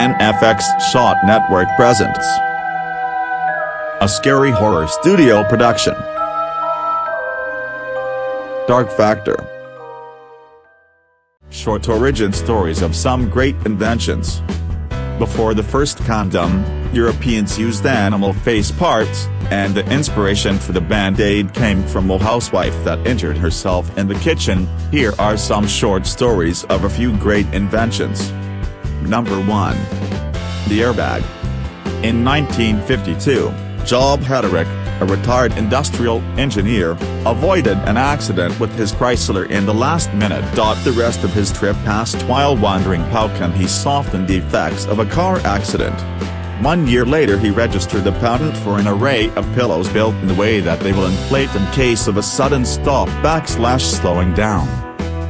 Nfx Shot Network presents a scary horror studio production. Dark Factor. Short origin stories of some great inventions. Before the first condom, Europeans used animal face parts, and the inspiration for the band-aid came from a housewife that injured herself in the kitchen. Here are some short stories of a few great inventions. Number 1. The airbag. In 1952, Job Hederick, a retired industrial engineer, avoided an accident with his Chrysler in the last minute. The rest of his trip passed while wondering how can he soften the effects of a car accident. 1 year later he registered the patent for an array of pillows built in a way that they will inflate in case of a sudden stop/slowing down.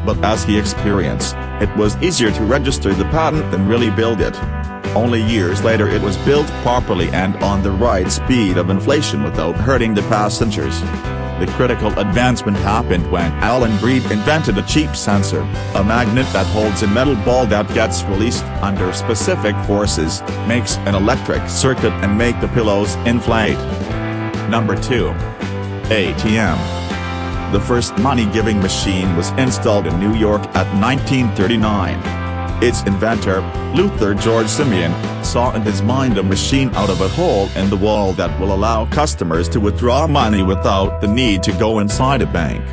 But as he experienced, it was easier to register the patent than really build it. Only years later it was built properly and on the right speed of inflation without hurting the passengers. The critical advancement happened when Alan Breed invented a cheap sensor, a magnet that holds a metal ball that gets released under specific forces, makes an electric circuit and make the pillows inflate. Number 2. ATM. The first money-giving machine was installed in New York at 1939. Its inventor, Luther George Simeon, saw in his mind a machine out of a hole in the wall that will allow customers to withdraw money without the need to go inside a bank.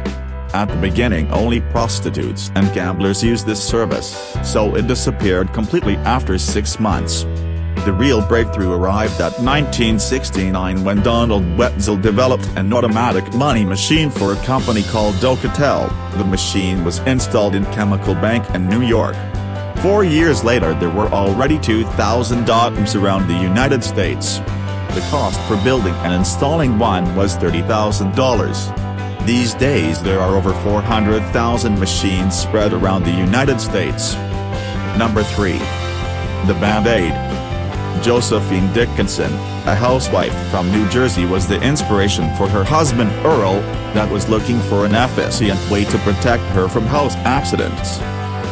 At the beginning only prostitutes and gamblers used this service, so it disappeared completely after 6 months. The real breakthrough arrived at 1969 when Donald Wetzel developed an automatic money machine for a company called Docatel. The machine was installed in Chemical Bank in New York. 4 years later there were already 2,000 ATMs around the United States. The cost for building and installing one was $30,000. These days there are over 400,000 machines spread around the United States. Number 3. The Band-Aid. Josephine Dickinson, a housewife from New Jersey, was the inspiration for her husband Earl, that was looking for an efficient way to protect her from house accidents.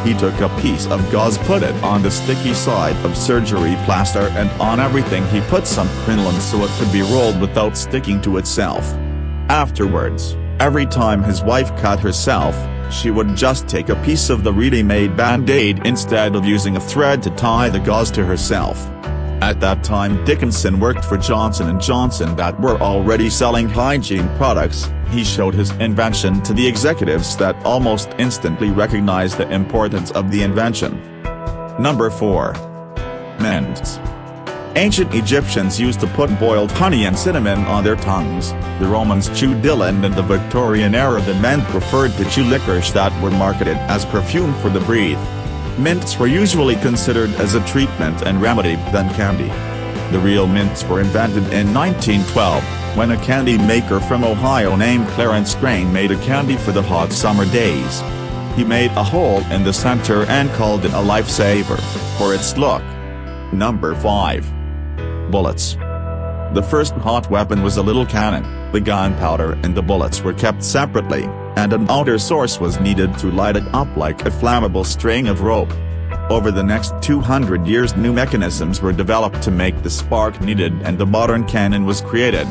He took a piece of gauze, put it on the sticky side of surgery plaster, and on everything he put some crinoline so it could be rolled without sticking to itself. Afterwards, every time his wife cut herself, she would just take a piece of the ready-made Band-Aid instead of using a thread to tie the gauze to herself. At that time Dickinson worked for Johnson & Johnson that were already selling hygiene products. He showed his invention to the executives that almost instantly recognized the importance of the invention. Number 4. Mints. Ancient Egyptians used to put boiled honey and cinnamon on their tongues, the Romans chewed dill, and in the Victorian era the men preferred to chew licorice that were marketed as perfume for the breath. Mints were usually considered as a treatment and remedy than candy. The real mints were invented in 1912, when a candy maker from Ohio named Clarence Crane made a candy for the hot summer days. He made a hole in the center and called it a lifesaver, for its look. Number 5. Bullets. The first hot weapon was a little cannon. The gunpowder and the bullets were kept separately, and an outer source was needed to light it up like a flammable string of rope. Over the next 200 years new mechanisms were developed to make the spark needed and the modern cannon was created.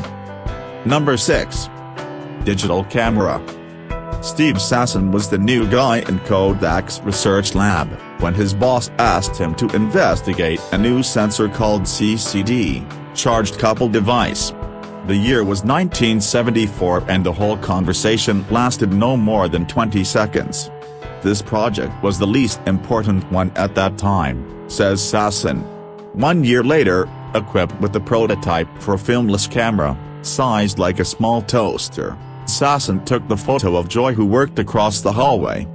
Number 6. Digital camera. Steve Sasson was the new guy in Kodak's research lab, when his boss asked him to investigate a new sensor called CCD, charged coupled device. The year was 1974 and the whole conversation lasted no more than 20 seconds. This project was the least important one at that time, says Sasson. 1 year later, equipped with a prototype for a filmless camera, sized like a small toaster, Sasson took the photo of Joy, who worked across the hallway.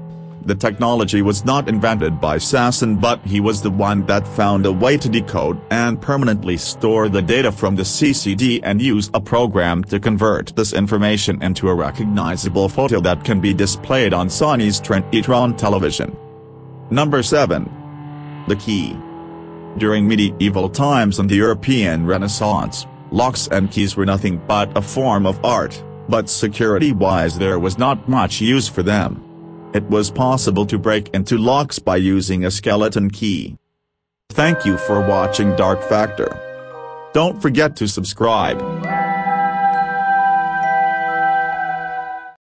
The technology was not invented by Sasson, but he was the one that found a way to decode and permanently store the data from the CCD and use a program to convert this information into a recognizable photo that can be displayed on Sony's Trinitron television. Number 7. The key. During medieval times and the European Renaissance, locks and keys were nothing but a form of art, but security-wise there was not much use for them. It was possible to break into locks by using a skeleton key. Thank you for watching Dark Factor. Don't forget to subscribe.